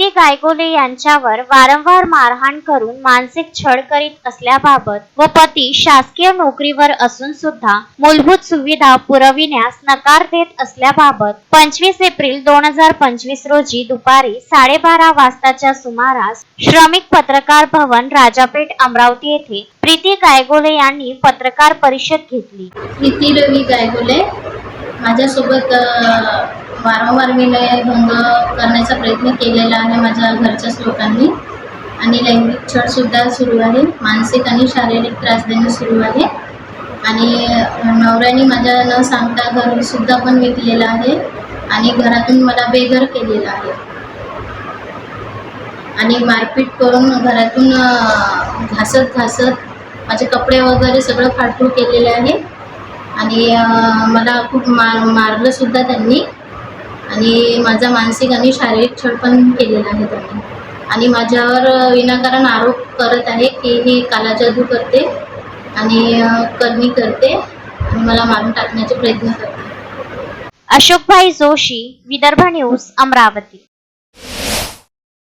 प्रीती गायगोले यांच्यावर वारंवार मारहाण करून मानसिक छळ करीत असल्याबाबत व पती शासकीय नोकरीवर असून सुद्धा मूलभूत सुविधा पुरविण्यास नकार देत असल्याबाबत 25 एप्रिल 2025 रोजी दुपारी 12:30 वाजताच्या सुमारास श्रमिक पत्रकार भवन राजापेठ अमरावती येथे प्रीती गायगोले यांनी पत्रकार परिषद घेतली. प्रीती रवी गायगोले माझ्यासोबत वारंवार विनयभंग करण्याचा प्रयत्न केलेला आहे माझ्या घरच्याच लोकांनी आणि लैंगिक छळसुद्धा सुरू आहे. मानसिक आणि शारीरिक त्रास देणे सुरू आहे आणि नवऱ्याने माझ्या न सांगता घरसुद्धा पण विकलेलं आहे आणि घरातून मला बेघर केलेलं आहे आणि मारपीट करून घरातून घासत माझे कपडे वगैरे सगळं फाडफूड केलेले आहे आणि मला खूप मारलं सुद्धा त्यांनी आणि माझा मानसिक आणि शारीरिक छळ पण केलेला आहे त्यांनी आणि माझ्यावर विनाकारण आरोप करत आहे की ही कालाजादू करते आणि करणी करते आणि मला मारून टाकण्याचे प्रयत्न करते. अशोकभाई जोशी, विदर्भ न्यूज, अमरावती.